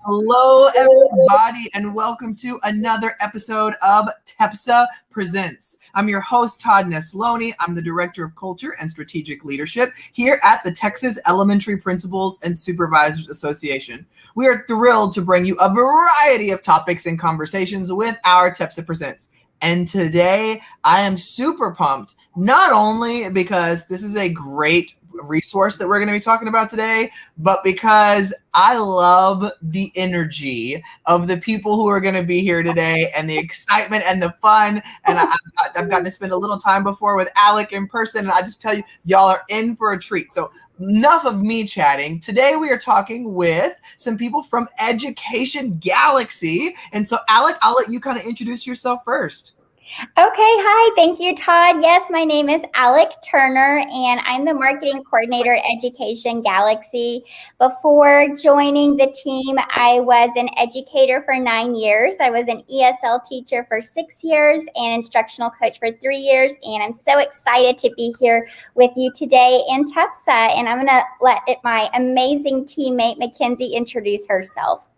Hello, everybody, and welcome to another episode of TEPSA Presents. I'm your host, Todd Nesloni. I'm the Director of Culture and Strategic Leadership here at the Texas Elementary Principals and Supervisors Association. We are thrilled to bring you a variety of topics and conversations with our TEPSA Presents. And today, I am super pumped, not only because this is a great resource that we're going to be talking about today, but because I love the energy of the people who are going to be here today and the excitement and the fun. And I've gotten to spend a little time before with Alec in person, and I just tell you, y'all are in for a treat. So enough of me chatting. Today we are talking with some people from Education Galaxy. And so Alec, I'll let you kind of introduce yourself first. Okay, hi. Thank you, Todd. Yes, my name is Alec Turner, and I'm the marketing coordinator at Education Galaxy. Before joining the team, I was an educator for 9 years. I was an ESL teacher for 6 years and instructional coach for 3 years. And I'm so excited to be here with you today in TEPSA. And I'm going to let my amazing teammate, Mackenzie, introduce herself.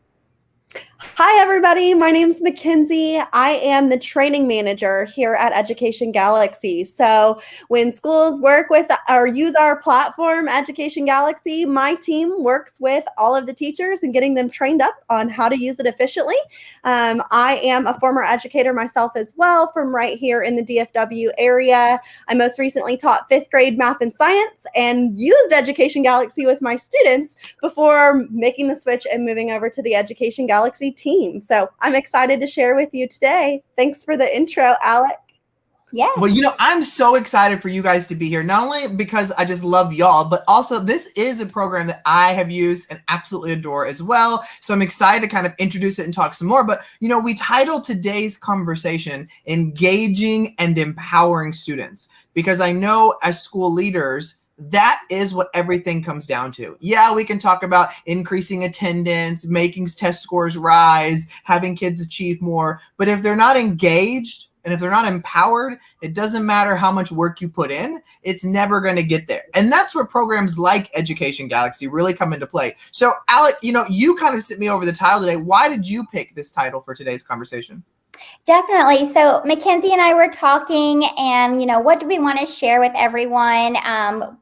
Hi, everybody. My name is Mackenzie. I am the training manager here at Education Galaxy. So when schools work with or use our platform, Education Galaxy, my team works with all of the teachers and getting them trained up on how to use it efficiently. I am a former educator myself as well from right here in the DFW area. I most recently taught 5th grade math and science and used Education Galaxy with my students before making the switch and moving over to the Education Galaxy team. So I'm excited to share with you today. Thanks for the intro, Alec. Yeah. Well, I'm so excited for you guys to be here, not only because I just love y'all, but also this is a program that I have used and absolutely adore as well. So I'm excited to kind of introduce it and talk some more. But, we titled today's conversation Engaging and Empowering Students, because I know as school leaders, that is what everything comes down to. Yeah, we can talk about increasing attendance, making test scores rise, having kids achieve more. But if they're not engaged and if they're not empowered, it doesn't matter how much work you put in, it's never going to get there. And that's where programs like Education Galaxy really come into play. So Alec, you kind of sent me over the title today. Why did you pick this title for today's conversation? Definitely. So Mackenzie and I were talking, and, what do we want to share with everyone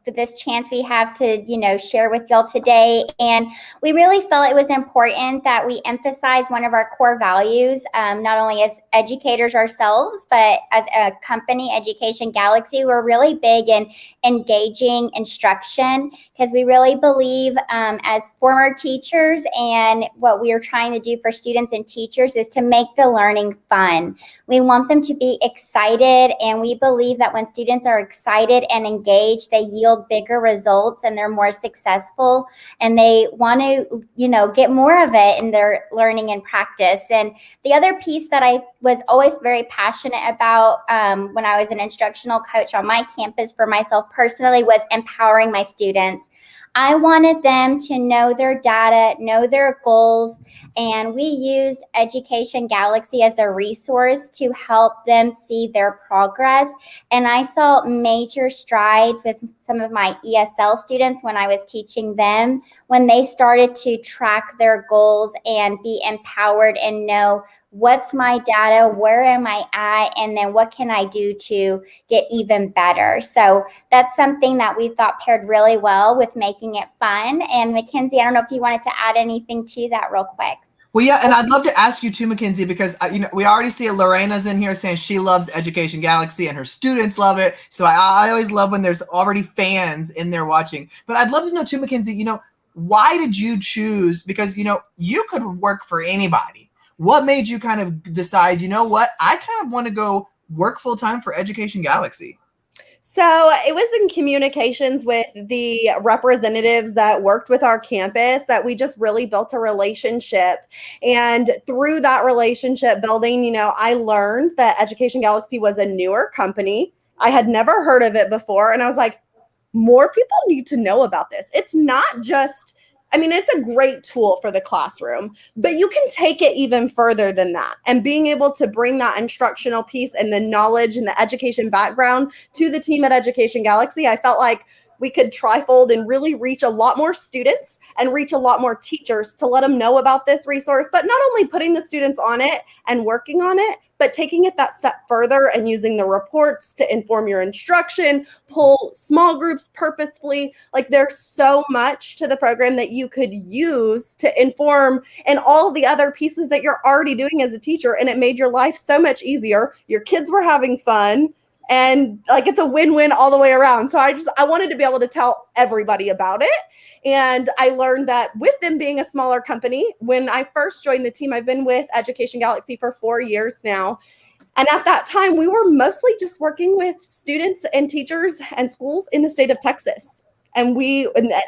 for this chance we have to, share with y'all today. And we really felt it was important that we emphasize one of our core values, not only as educators ourselves, but as a company, Education Galaxy. We're really big in engaging instruction because we really believe as former teachers, and what we are trying to do for students and teachers is to make the learning fun. We want them to be excited, and we believe that when students are excited and engaged, they yield bigger results and they're more successful, and they want to, get more of it in their learning and practice. And the other piece that I was always very passionate about when I was an instructional coach on my campus for myself personally was empowering my students. I wanted them to know their data, know their goals, and we used Education Galaxy as a resource to help them see their progress. And I saw major strides with some of my ESL students when I was teaching them, when they started to track their goals and be empowered and know what's my data, where am I at, and then what can I do to get even better. So that's something that we thought paired really well with making it fun. And Mackenzie, I don't know if you wanted to add anything to that real quick. Well, yeah, and I'd love to ask you too, Mackenzie, because we already see Lorena's in here saying she loves Education Galaxy and her students love it. So I always love when there's already fans in there watching. But I'd love to know too, Mackenzie, why did you choose? Because, you could work for anybody. What made you kind of decide, what, I kind of want to go work full time for Education Galaxy? So it was in communications with the representatives that worked with our campus that we just really built a relationship. And through that relationship building, I learned that Education Galaxy was a newer company. I had never heard of it before. And I was like, more people need to know about this. It's not just it's a great tool for the classroom, but you can take it even further than that. And being able to bring that instructional piece and the knowledge and the education background to the team at Education Galaxy, I felt like we could trifold and really reach a lot more students and reach a lot more teachers to let them know about this resource, but not only putting the students on it and working on it, but taking it that step further and using the reports to inform your instruction, pull small groups purposefully. Like there's so much to the program that you could use to inform and all the other pieces that you're already doing as a teacher. And it made your life so much easier. Your kids were having fun. And like it's a win-win all the way around. So I wanted to be able to tell everybody about it. And I learned that with them being a smaller company, when I first joined the team, I've been with Education Galaxy for 4 years now. And at that time, we were mostly just working with students and teachers and schools in the state of Texas. And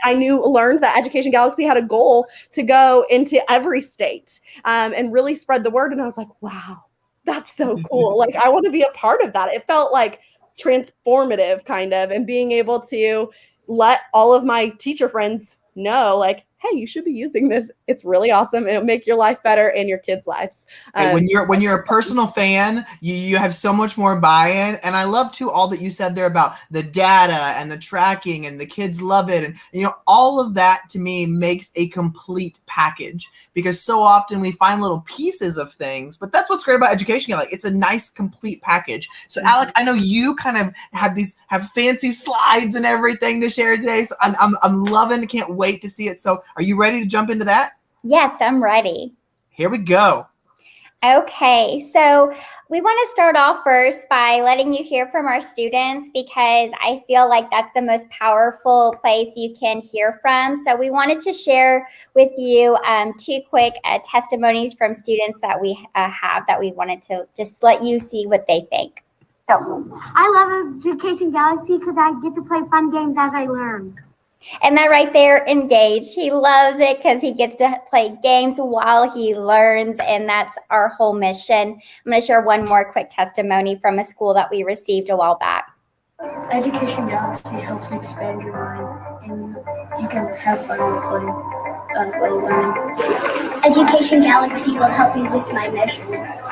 I learned that Education Galaxy had a goal to go into every state and really spread the word. And I was like, wow. That's so cool. Like, I want to be a part of that. It felt like transformative kind of, and being able to let all of my teacher friends know, like, hey, you should be using this. It's really awesome. It'll make your life better and your kids' lives. When you're a personal fan, you have so much more buy-in. And I love too all that you said there about the data and the tracking and the kids love it. And all of that to me makes a complete package, because so often we find little pieces of things, but that's what's great about education. Like it's a nice complete package. So Alec, I know you kind of have fancy slides and everything to share today. So I'm loving, can't wait to see it. So are you ready to jump into that? Yes, I'm ready. Here we go. Okay, so we want to start off first by letting you hear from our students, because I feel like that's the most powerful place you can hear from. So we wanted to share with you 2 quick testimonies from students that we have that we wanted to just let you see what they think. I love Education Galaxy because I get to play fun games as I learn. And that right there, engaged. He loves it because he gets to play games while he learns, and that's our whole mission. I'm going to share one more quick testimony from a school that we received a while back. Education Galaxy helps expand your mind, and you can have fun while learning. Education Galaxy will help me with my measurements.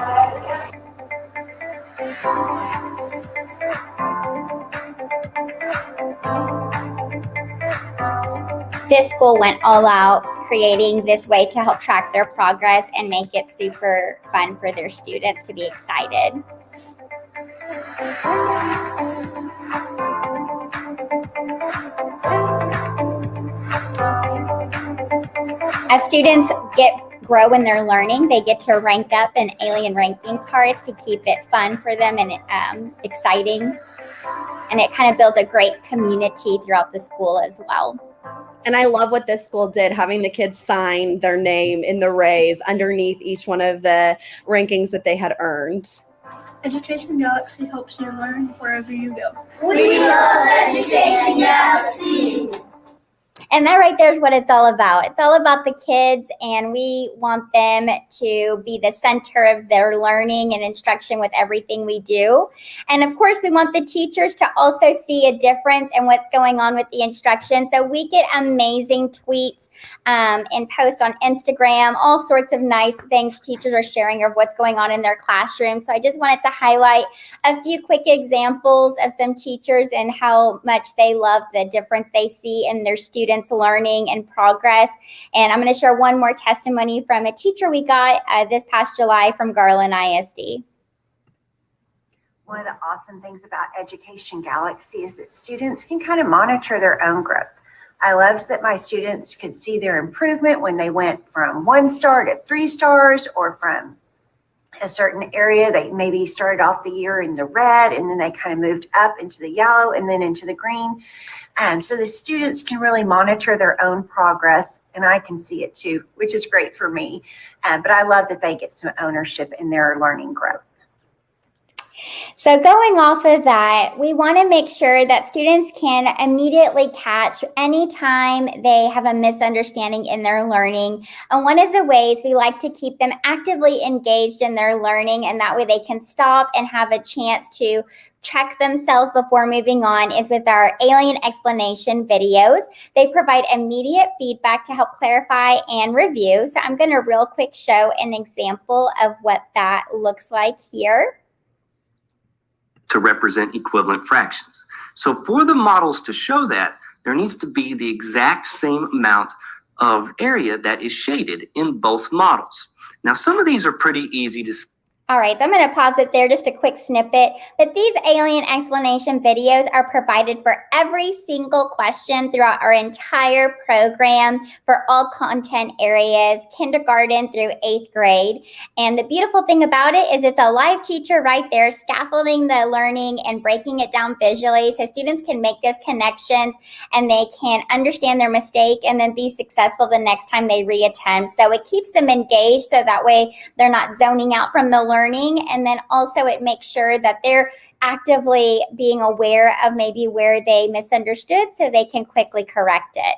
This school went all out creating this way to help track their progress and make it super fun for their students to be excited. As students grow in their learning, they get to rank up in alien ranking cards to keep it fun for them and exciting. And it kind of builds a great community throughout the school as well. And I love what this school did, having the kids sign their name in the rays underneath each one of the rankings that they had earned. Education Galaxy helps you learn wherever you go. We love Education Galaxy. And that right there is what it's all about. It's all about the kids, and we want them to be the center of their learning and instruction with everything we do. And of course, we want the teachers to also see a difference in what's going on with the instruction. So we get amazing tweets and posts on Instagram, all sorts of nice things teachers are sharing of what's going on in their classroom. So I just wanted to highlight a few quick examples of some teachers and how much they love the difference they see in their students' learning and progress. And I'm going to share one more testimony from a teacher we got this past July from Garland ISD. One of the awesome things about Education Galaxy is that students can kind of monitor their own growth. I loved that my students could see their improvement when they went from 1 star to 3 stars, or from a certain area. They maybe started off the year in the red, and then they kind of moved up into the yellow and then into the green. So the students can really monitor their own progress, and I can see it too, which is great for me. But I love that they get some ownership in their learning growth. So going off of that, we want to make sure that students can immediately catch anytime they have a misunderstanding in their learning. And one of the ways we like to keep them actively engaged in their learning, and that way they can stop and have a chance to check themselves before moving on, is with our alien explanation videos. They provide immediate feedback to help clarify and review. So I'm going to real quick show an example of what that looks like here. To represent equivalent fractions. So for the models to show that, there needs to be the exact same amount of area that is shaded in both models. Now, some of these are pretty easy to see. All right, so I'm going to pause it there, just a quick snippet. But these alien explanation videos are provided for every single question throughout our entire program for all content areas, kindergarten through 8th grade. And the beautiful thing about it is it's a live teacher right there scaffolding the learning and breaking it down visually so students can make those connections and they can understand their mistake and then be successful the next time they reattempt. So it keeps them engaged so that way they're not zoning out from the learning, and then also it makes sure that they're actively being aware of maybe where they misunderstood so they can quickly correct it.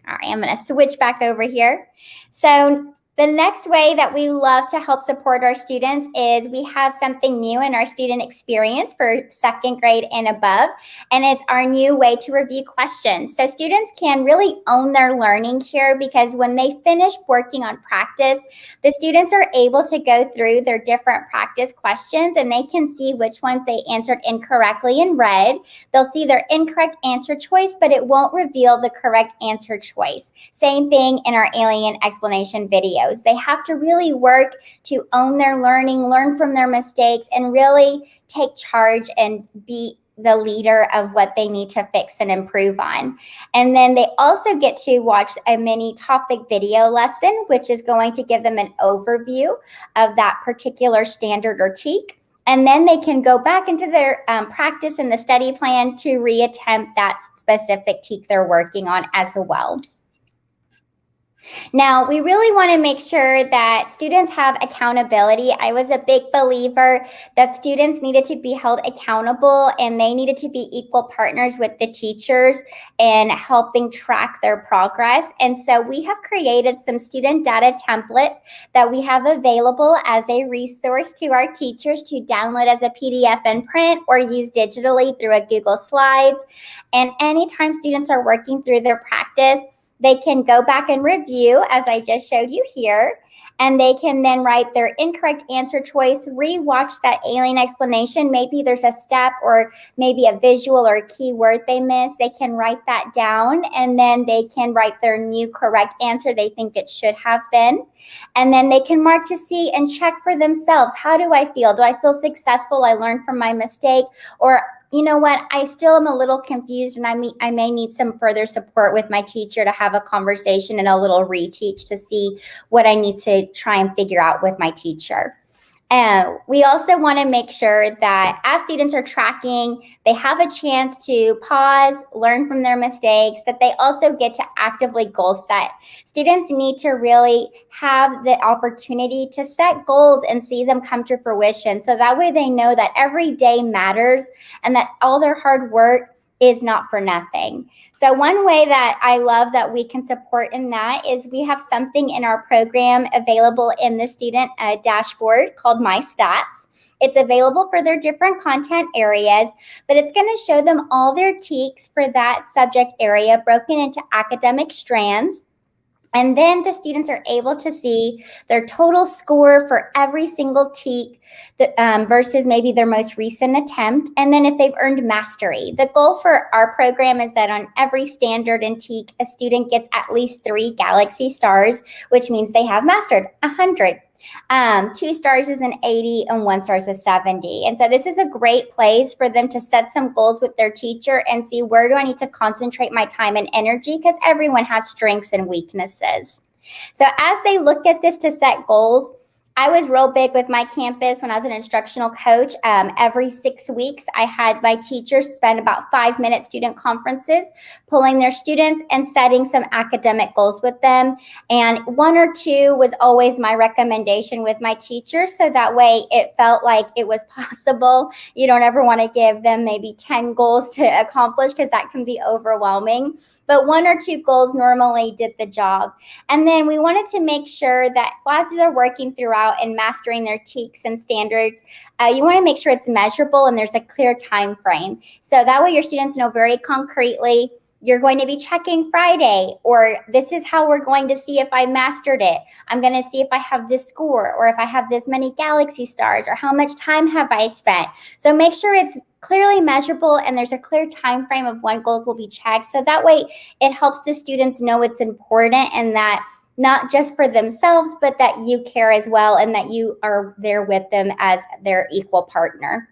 All right, I'm going to switch back over here. So the next way that we love to help support our students is we have something new in our student experience for 2nd grade and above, and it's our new way to review questions. So students can really own their learning here because when they finish working on practice, the students are able to go through their different practice questions and they can see which ones they answered incorrectly in red. They'll see their incorrect answer choice, but it won't reveal the correct answer choice. Same thing in our alien explanation video. They have to really work to own their learning, learn from their mistakes, and really take charge and be the leader of what they need to fix and improve on. And then they also get to watch a mini topic video lesson, which is going to give them an overview of that particular standard or TEK. And then they can go back into their practice and the study plan to reattempt that specific TEK they're working on as well. Now, we really want to make sure that students have accountability. I was a big believer that students needed to be held accountable and they needed to be equal partners with the teachers in helping track their progress. And so we have created some student data templates that we have available as a resource to our teachers to download as a PDF and print or use digitally through a Google Slides. And anytime students are working through their practice, they can go back and review, as I just showed you here, and they can then write their incorrect answer choice, rewatch that alien explanation. Maybe there's a step or maybe a visual or a key word they missed. They can write that down, and then they can write their new correct answer they think it should have been. And then they can mark to see and check for themselves. How do I feel? Do I feel successful? I learned from my mistake? Or you know what, I still am a little confused and I may need some further support with my teacher to have a conversation and a little reteach to see what I need to try and figure out with my teacher. We also want to make sure that as students are tracking, they have a chance to pause, learn from their mistakes, that they also get to actively goal set. Students need to really have the opportunity to set goals and see them come to fruition. So that way they know that every day matters and that all their hard work is not for nothing. So one way that I love that we can support in that is we have something in our program available in the student dashboard called My Stats. It's available for their different content areas, but it's going to show them all their TEKs for that subject area broken into academic strands. And then the students are able to see their total score for every single TEK versus maybe their most recent attempt. And then if they've earned mastery. The goal for our program is that on every standard and TEK, a student gets at least 3 Galaxy stars, which means they have mastered 100. 2 stars is an 80 and 1 star is a 70. And so this is a great place for them to set some goals with their teacher and see where do I need to concentrate my time and energy, because everyone has strengths and weaknesses. So as they look at this to set goals, I was real big with my campus when I was an instructional coach. Every 6 weeks, I had my teachers spend about 5-minute student conferences, pulling their students and setting some academic goals with them. And 1 or 2 was always my recommendation with my teachers. So that way it felt like it was possible. You don't ever want to give them maybe 10 goals to accomplish because that can be overwhelming. But 1 or 2 goals normally did the job. And then we wanted to make sure that as they're working throughout and mastering their TEKs and standards, you want to make sure it's measurable and there's a clear time frame. So that way your students know very concretely you're going to be checking Friday, or this is how we're going to see if I mastered it. I'm going to see if I have this score, or if I have this many galaxy stars, or how much time have I spent. So make sure it's clearly measurable and there's a clear time frame of when goals will be checked. So that way it helps the students know it's important, and that not just for themselves, but that you care as well, and that you are there with them as their equal partner.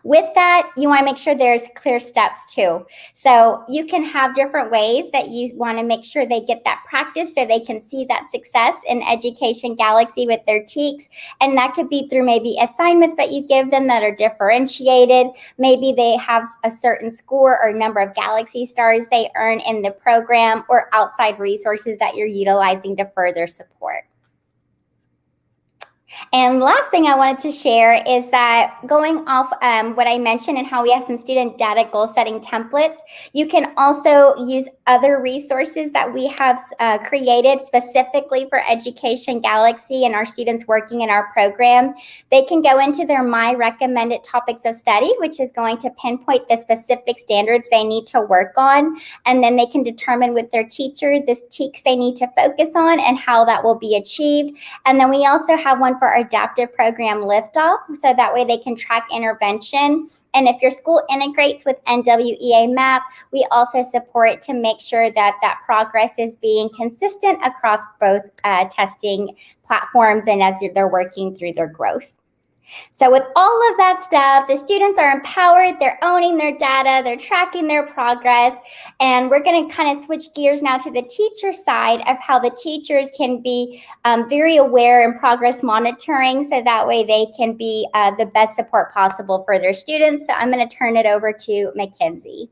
With that, you want to make sure there's clear steps too. So you can have different ways that you want to make sure they get that practice so they can see that success in Education Galaxy with their TEKS. And that could be through maybe assignments that you give them that are differentiated. Maybe they have a certain score or number of galaxy stars they earn in the program, or outside resources that you're utilizing to further support. And last thing I wanted to share is that going off what I mentioned and how we have some student data goal setting templates, you can also use other resources that we have created specifically for Education Galaxy and our students working in our program. They can go into their My Recommended Topics of Study, which is going to pinpoint the specific standards they need to work on. And then they can determine with their teacher the TEKS they need to focus on and how that will be achieved. And then we also have one for our adaptive program liftoff, so that way they can track intervention. And if your school integrates with NWEA MAP, we also support to make sure that that progress is being consistent across both testing platforms and as they're working through their growth. So with all of that stuff, the students are empowered, they're owning their data, they're tracking their progress, and we're going to kind of switch gears now to the teacher side of how the teachers can be very aware in progress monitoring, so that way they can be the best support possible for their students. So I'm going to turn it over to Mackenzie.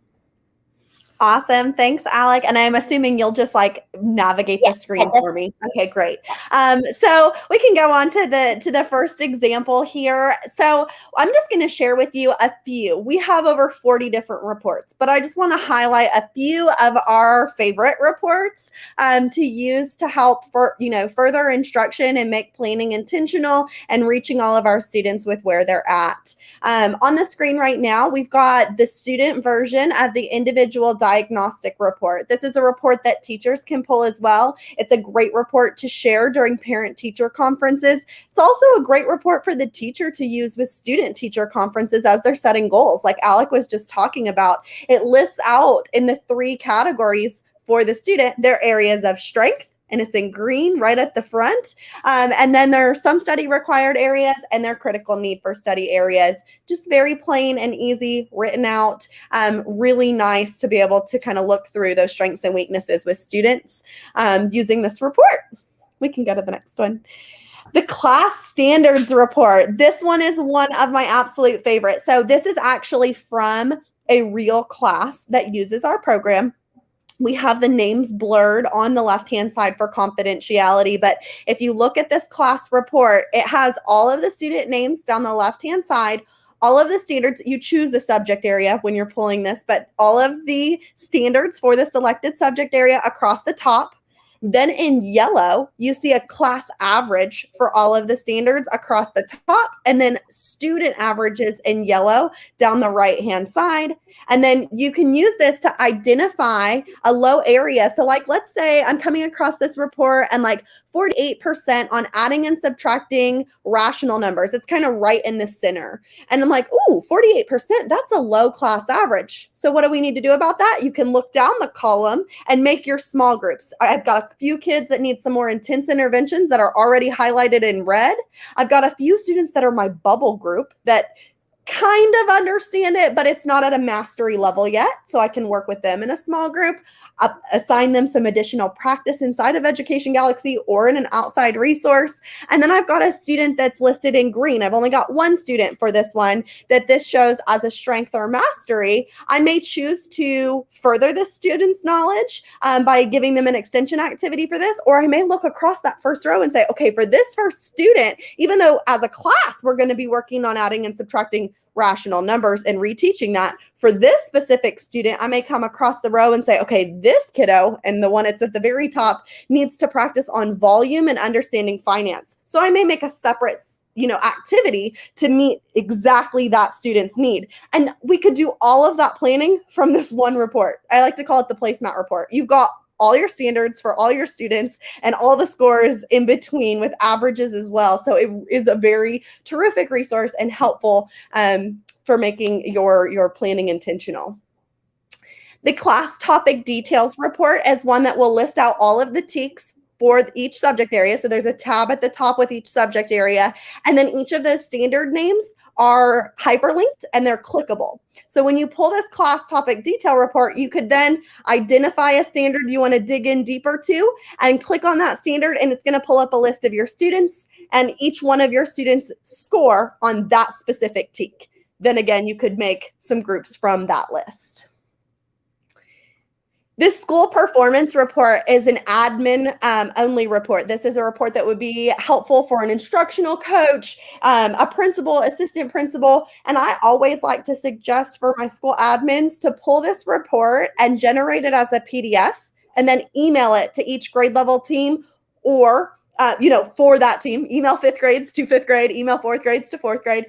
Awesome. Thanks, Alec. And I'm assuming you'll just like navigate the screen for me. Okay, great. So we can go on to the first example here. So I'm just going to share with you a few. We have over 40 different reports, but I just want to highlight a few of our favorite reports to use to help for, further instruction and make planning intentional and reaching all of our students with where they're at. On the screen right now, we've got the student version of the individual diagnostic report. This is a report that teachers can pull as well. It's a great report to share during parent-teacher conferences. It's also a great report for the teacher to use with student-teacher conferences as they're setting goals, like Alec was just talking about. It lists out in the 3 categories for the student their areas of strength, and it's in green right at the front. And then there are some study required areas and their critical need for study areas. Just very plain and easy, written out. Really nice to be able to kind of look through those strengths and weaknesses with students using this report. We can go to the next one. The class standards report. This one is one of my absolute favorites. So this is actually from a real class that uses our program. We have the names blurred on the left-hand side for confidentiality, but if you look at this class report, it has all of the student names down the left-hand side, all of the standards. You choose the subject area when you're pulling this, but all of the standards for the selected subject area across the top. Then in yellow, you see a class average for all of the standards across the top, and then student averages in yellow down the right-hand side. And then you can use this to identify a low area. So like, let's say I'm coming across this report and like 48% on adding and subtracting rational numbers. It's kind of right in the center. And I'm like, ooh, 48%, that's a low class average. So what do we need to do about that? You can look down the column and make your small groups. I've got a few kids that need some more intense interventions that are already highlighted in red. I've got a few students that are my bubble group that kind of understand it, but it's not at a mastery level yet. So I can work with them in a small group, assign them some additional practice inside of Education Galaxy or in an outside resource. And then I've got a student that's listed in green. I've only got one student for this one that this shows as a strength or mastery. I may choose to further the student's knowledge by giving them an extension activity for this, or I may look across that first row and say, okay, for this first student, even though as a class, we're going to be working on adding and subtracting rational numbers and reteaching that, for this specific student, I may come across the row and say, okay, this kiddo, and the one that's at the very top, needs to practice on volume and understanding finance. So I may make a separate activity to meet exactly that student's need. And we could do all of that planning from this one report. I like to call it the placemat report. You've got all your standards for all your students and all the scores in between with averages as well. So it is a very terrific resource and helpful for making your planning intentional. The class topic details report is one that will list out all of the TEKS for each subject area. So there's a tab at the top with each subject area. And then each of those standard names are hyperlinked and they're clickable. So when you pull this class topic detail report, you could then identify a standard you want to dig in deeper to and click on that standard, and it's going to pull up a list of your students and each one of your students' score on that specific TEK. Then again, you could make some groups from that list. This school performance report is an admin only report. This is a report that would be helpful for an instructional coach, a principal, assistant principal, and I always like to suggest for my school admins to pull this report and generate it as a PDF and then email it to each grade level team, or for that team, email 5th grades to 5th grade, email 4th grades to 4th grade,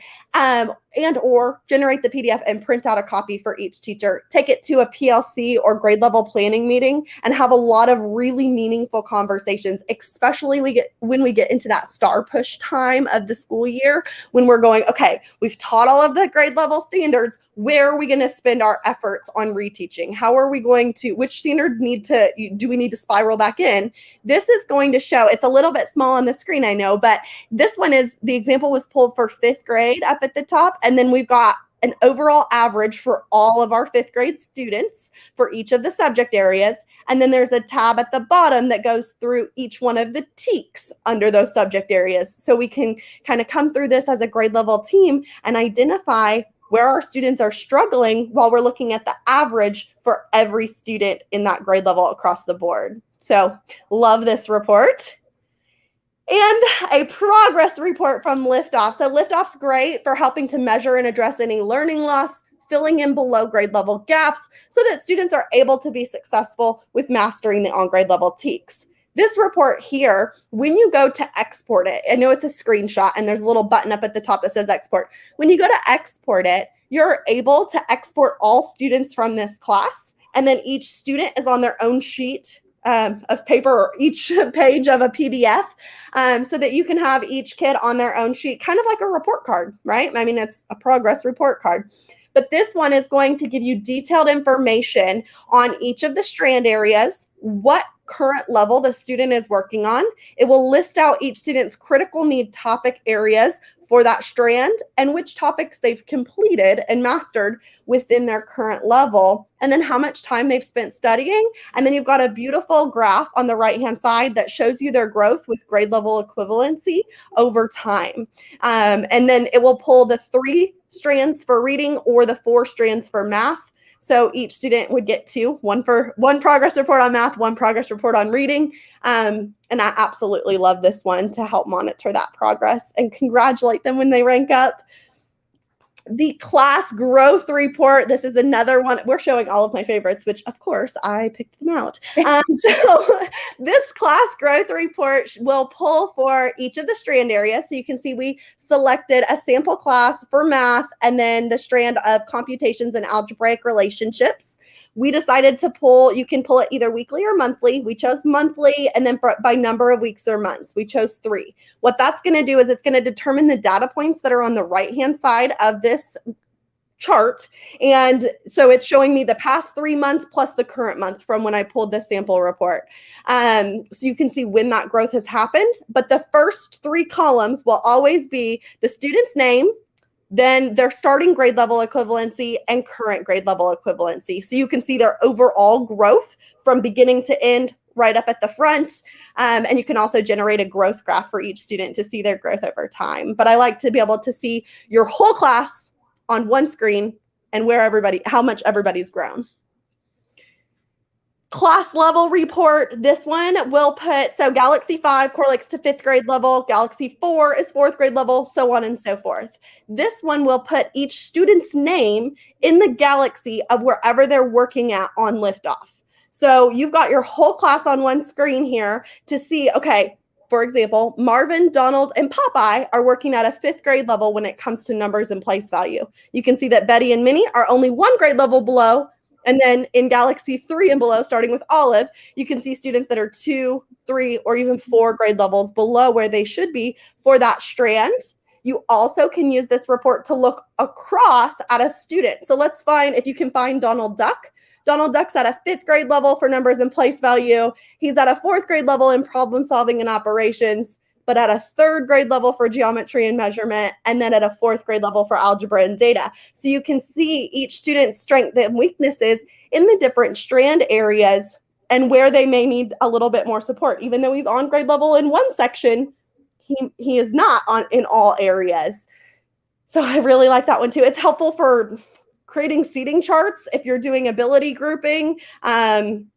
and or generate the PDF and print out a copy for each teacher. Take it to a PLC or grade level planning meeting and have a lot of really meaningful conversations, especially when we get into that star push time of the school year, when we're going, okay, we've taught all of the grade level standards. Where are we going to spend our efforts on reteaching? How are we going to, which standards do we need to spiral back in? This is going to show, it's a little bit small on the screen, I know, but this one is, the example was pulled for 5th grade up at the top. And then we've got an overall average for all of our 5th grade students for each of the subject areas. And then there's a tab at the bottom that goes through each one of the TEKS under those subject areas. So we can kind of come through this as a grade level team and identify where our students are struggling while we're looking at the average for every student in that grade level across the board. So love this report. And a progress report from Liftoff. So Liftoff's great for helping to measure and address any learning loss, filling in below grade level gaps so that students are able to be successful with mastering the on-grade level TEKS. This report here, when you go to export it, I know it's a screenshot and there's a little button up at the top that says export. When you go to export it, you're able to export all students from this class, and then each student is on their own sheet of paper, or each page of a PDF, so that you can have each kid on their own sheet, kind of like a report card, right? I mean, it's a progress report card. But this one is going to give you detailed information on each of the strand areas, what current level the student is working on. It will list out each student's critical need topic areas for that strand and which topics they've completed and mastered within their current level, and then how much time they've spent studying. And then you've got a beautiful graph on the right-hand side that shows you their growth with grade level equivalency over time. And then it will pull the 3 strands for reading or the 4 strands for math. So each student would get 2, one progress report on math, 1 progress report on reading. And I absolutely love this one to help monitor that progress and congratulate them when they rank up. The class growth report. This is another one. We're showing all of my favorites, which of course I picked them out. So this class growth report will pull for each of the strand areas. So you can see we selected a sample class for math and then the strand of computations and algebraic relationships. We decided to pull, you can pull it either weekly or monthly. We chose monthly, and then by number of weeks or months. We chose 3. What that's going to do is it's going to determine the data points that are on the right-hand side of this chart. And so it's showing me the past 3 months plus the current month from when I pulled this sample report. So you can see when that growth has happened. But the first 3 columns will always be the student's name, then their starting grade level equivalency and current grade level equivalency. So you can see their overall growth from beginning to end right up at the front. And you can also generate a growth graph for each student to see their growth over time. But I like to be able to see your whole class on one screen and how much everybody's grown. Class level report. This one will put, so Galaxy 5 correlates to 5th grade level, Galaxy 4 is 4th grade level, so on and so forth. This one will put each student's name in the galaxy of wherever they're working at on Liftoff. So you've got your whole class on one screen here to see, okay, for example, Marvin, Donald, and Popeye are working at a 5th grade level when it comes to numbers and place value. You can see that Betty and Minnie are only 1 grade level below. And then in Galaxy 3 and below, starting with Olive, you can see students that are 2, 3, or even 4 grade levels below where they should be for that strand. You also can use this report to look across at a student. So let's find, if you can find Donald Duck. Donald Duck's at a 5th grade level for numbers and place value. He's at a 4th grade level in problem solving and operations, but at a 3rd grade level for geometry and measurement, and then at a 4th grade level for algebra and data. So you can see each student's strengths and weaknesses in the different strand areas and where they may need a little bit more support. Even though he's on grade level in one section, he is not on in all areas. So I really like that one too. It's helpful for creating seating charts if you're doing ability grouping, and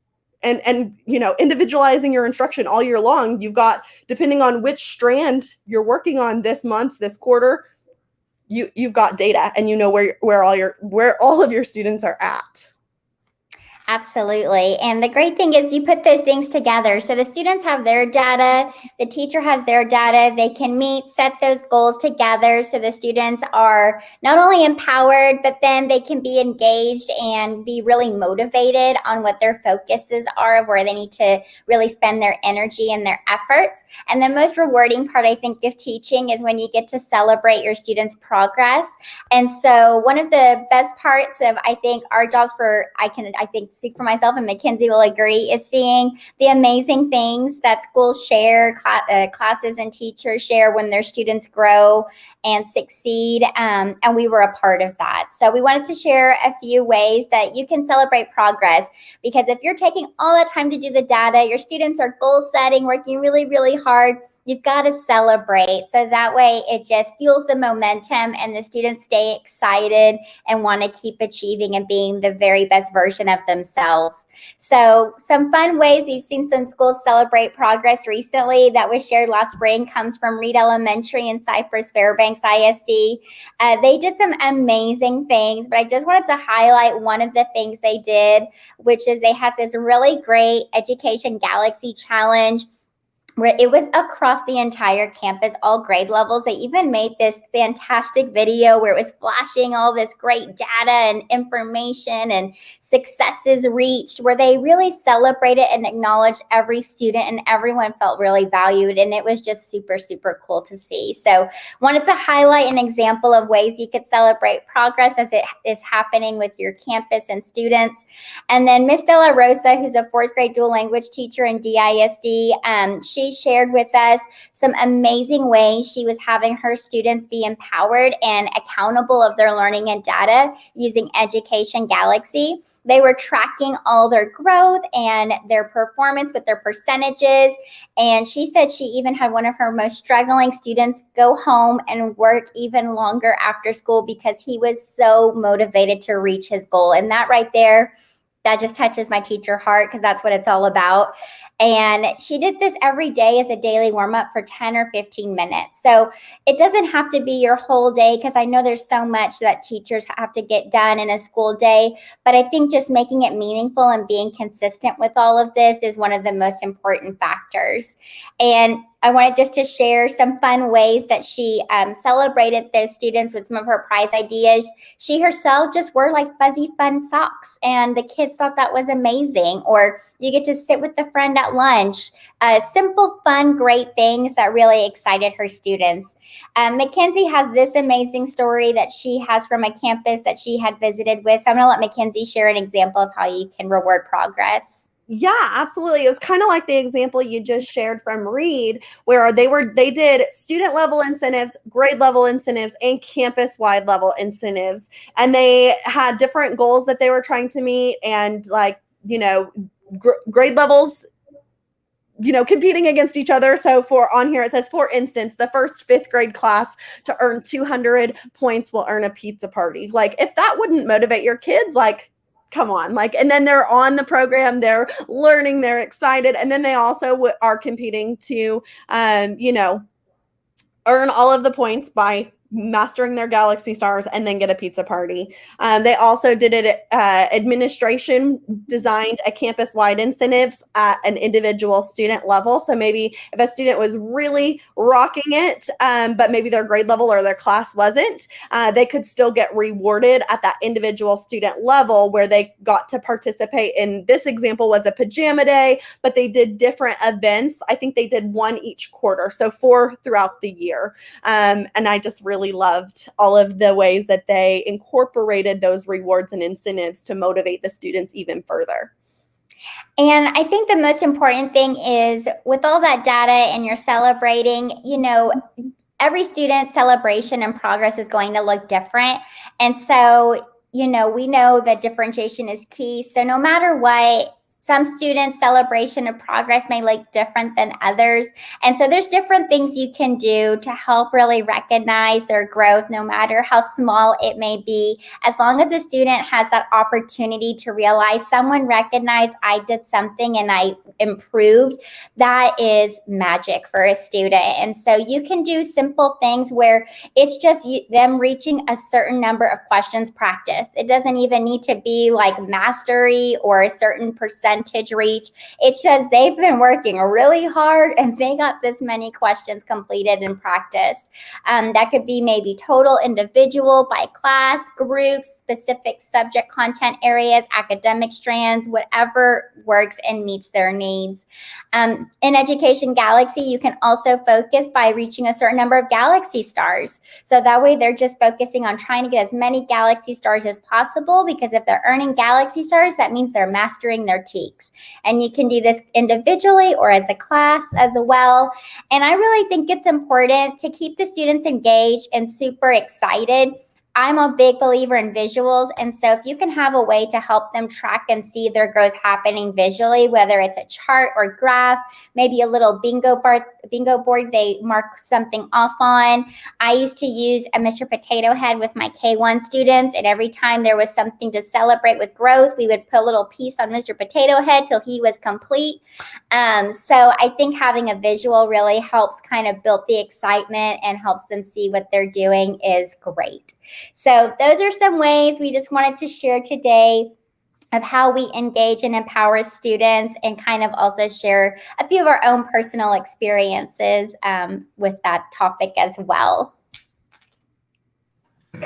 individualizing your instruction all year long. You've got, depending on which strand you're working on this month, this quarter, you've got data and you know where all of your students are at. Absolutely. And the great thing is you put those things together. So the students have their data, the teacher has their data, they can meet, set those goals together. So the students are not only empowered, but then they can be engaged and be really motivated on what their focuses are of where they need to really spend their energy and their efforts. And the most rewarding part, I think, of teaching is when you get to celebrate your students' progress. And so one of the best parts of, I think, our jobs I think speak for myself, and Mackenzie will agree, is seeing the amazing things that schools share, classes and teachers share when their students grow and succeed. And we were a part of that. So we wanted to share a few ways that you can celebrate progress, because if you're taking all that time to do the data, your students are goal setting, working really, really hard, you've got to celebrate. So that way it just fuels the momentum and the students stay excited and want to keep achieving and being the very best version of themselves. So some fun ways we've seen some schools celebrate progress recently that was shared last spring comes from Reed Elementary and Cypress Fairbanks ISD. They did some amazing things, but I just wanted to highlight one of the things they did, which is they had this really great Education Galaxy Challenge where it was across the entire campus, all grade levels. They even made this fantastic video where it was flashing all this great data and information and successes reached, where they really celebrated and acknowledged every student, and everyone felt really valued. And it was just super, super cool to see. So wanted to highlight an example of ways you could celebrate progress as it is happening with your campus and students. And then Miss De La Rosa, who's a 4th grade dual language teacher in DISD, she shared with us some amazing ways she was having her students be empowered and accountable of their learning and data using Education Galaxy. They were tracking all their growth and their performance with their percentages. And she said she even had one of her most struggling students go home and work even longer after school because he was so motivated to reach his goal. And that right there, that just touches my teacher heart, because that's what it's all about. And she did this every day as a daily warm-up for 10 or 15 minutes. So it doesn't have to be your whole day, because I know there's so much that teachers have to get done in a school day. But I think just making it meaningful and being consistent with all of this is one of the most important factors. And I wanted just to share some fun ways that she celebrated those students with some of her prize ideas. She herself just wore like fuzzy fun socks, and the kids thought that was amazing. Or you get to sit with a friend at lunch. Simple, fun, great things that really excited her students. Mackenzie has this amazing story that she has from a campus that she had visited with. So I'm going to let Mackenzie share an example of how you can reward progress. Yeah, absolutely. It was kind of like the example you just shared from Reed, where they did student level incentives, grade level incentives, and campus wide level incentives. And they had different goals that they were trying to meet, and grade levels, competing against each other. So on here, it says, for instance, the first 5th grade class to earn 200 points will earn a pizza party. Like, if that wouldn't motivate your kids, like, come on, and then they're on the program, they're learning, they're excited. And then they also are competing to, earn all of the points by mastering their Galaxy Stars, and then get a pizza party. They also did it. Administration designed a campus-wide incentives at an individual student level. So maybe if a student was really rocking it, but maybe their grade level or their class wasn't, they could still get rewarded at that individual student level where they got to participate in. This example was a pajama day, but they did different events. I think they did one each quarter, so 4 throughout the year. And I just really loved all of the ways that they incorporated those rewards and incentives to motivate the students even further. And I think the most important thing is with all that data and you're celebrating, every student's celebration and progress is going to look different. And so, we know that differentiation is key. So no matter what, some students' celebration of progress may look different than others. And so there's different things you can do to help really recognize their growth, no matter how small it may be. As long as a student has that opportunity to realize someone recognized I did something and I improved, that is magic for a student. And so you can do simple things where it's just them reaching a certain number of questions practiced. It doesn't even need to be like mastery or a certain percentage reach. It's just they've been working really hard and they got this many questions completed and practiced. That could be maybe total, individual, by class, groups, specific subject content areas, academic strands, whatever works and meets their needs. In Education Galaxy, you can also focus by reaching a certain number of Galaxy Stars. So that way they're just focusing on trying to get as many Galaxy Stars as possible, because if they're earning Galaxy Stars, that means they're mastering their TEPS. And you can do this individually or as a class as well. And I really think it's important to keep the students engaged and super excited. I'm a big believer in visuals. And so if you can have a way to help them track and see their growth happening visually, whether it's a chart or graph, maybe a little bingo board they mark something off on. I used to use a Mr. Potato Head with my K1 students. And every time there was something to celebrate with growth, we would put a little piece on Mr. Potato Head till he was complete. So I think having a visual really helps kind of build the excitement and helps them see what they're doing is great. So those are some ways we just wanted to share today of how we engage and empower students, and kind of also share a few of our own personal experiences with that topic as well.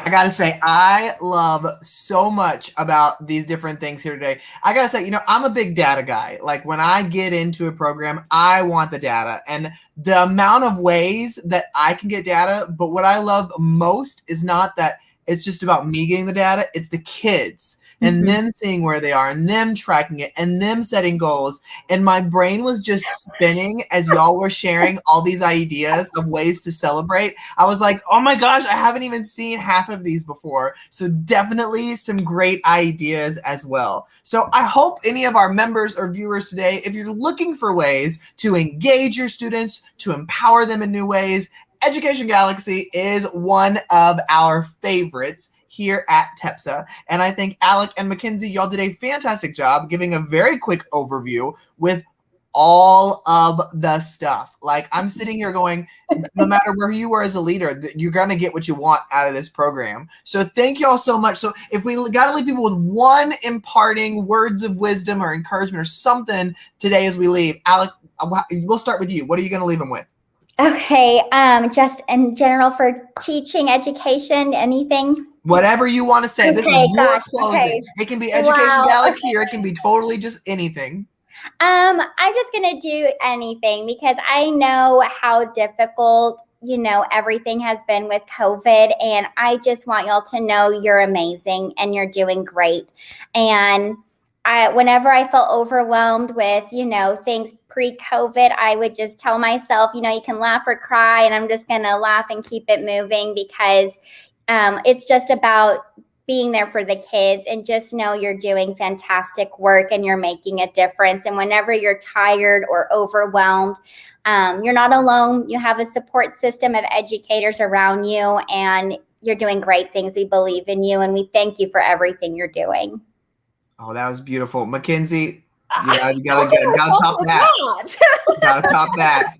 I gotta say, I love so much about these different things here today. I gotta say, I'm a big data guy. Like when I get into a program, I want the data and the amount of ways that I can get data. But what I love most is not that it's just about me getting the data, it's the kids. And them seeing where they are and them tracking it and them setting goals. And my brain was just spinning as y'all were sharing all these ideas of ways to celebrate. I was like, oh my gosh, I haven't even seen half of these before. So definitely some great ideas as well. So I hope any of our members or viewers today, if you're looking for ways to engage your students, to empower them in new ways, Education Galaxy is one of our favorites here at TEPSA. And I think Alec and Mackenzie, y'all did a fantastic job giving a very quick overview with all of the stuff. Like I'm sitting here going, no matter where you are as a leader, you're going to get what you want out of this program. So thank y'all so much. So if we got to leave people with one imparting words of wisdom or encouragement or something today as we leave, Alec, we'll start with you. What are you going to leave them with? Okay. Just in general for teaching, education, anything? Whatever you want to say. Okay, this is your closing. Okay. It can be Education Galaxy or it can be totally just anything. I'm just going to do anything because I know how difficult, everything has been with COVID. And I just want y'all to know you're amazing and you're doing great. And whenever I felt overwhelmed with, things pre-COVID, I would just tell myself, you can laugh or cry, and I'm just going to laugh and keep it moving because it's just about being there for the kids, and just know you're doing fantastic work and you're making a difference. And whenever you're tired or overwhelmed, you're not alone. You have a support system of educators around you, and you're doing great things. We believe in you, and we thank you for everything you're doing. Oh, that was beautiful. Mackenzie, you gotta top that. Gotta top that.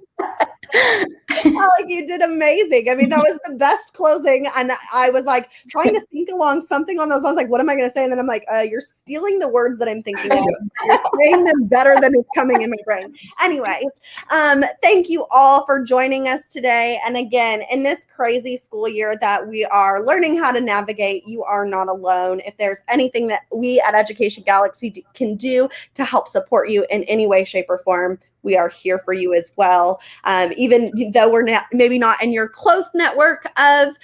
Alec, you did amazing. I mean, that was the best closing. And I was like trying to think along something on those ones. Like, what am I going to say? And then I'm like, you're stealing the words that I'm thinking of. You're saying them better than it's coming in my brain. Anyways, thank you all for joining us today. And again, in this crazy school year that we are learning how to navigate, you are not alone. If there's anything that we at Education Galaxy can do to help support you in any way, shape, or form, we are here for you as well. Even though we're maybe not in your close network of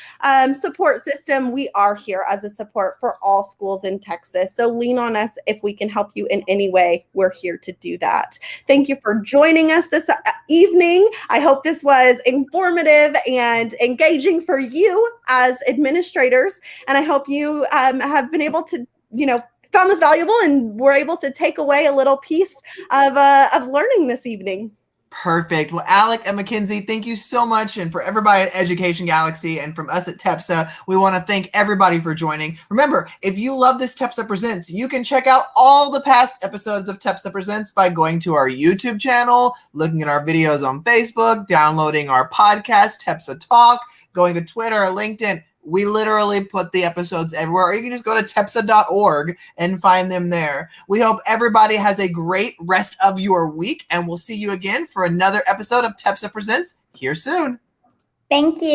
support system, we are here as a support for all schools in Texas. So lean on us if we can help you in any way. We're here to do that. Thank you for joining us this evening. I hope this was informative and engaging for you as administrators. And I hope you have been able to, found this valuable and were able to take away a little piece of learning this evening. Perfect. Well, Alec and Mackenzie, thank you so much. And for everybody at Education Galaxy and from us at TEPSA, we want to thank everybody for joining. Remember, if you love this TEPSA Presents, you can check out all the past episodes of TEPSA Presents by going to our YouTube channel, looking at our videos on Facebook, downloading our podcast, TEPSA Talk, going to Twitter or LinkedIn. We literally put the episodes everywhere, or you can just go to TEPSA.org and find them there. We hope everybody has a great rest of your week, and we'll see you again for another episode of TEPSA Presents here soon. Thank you.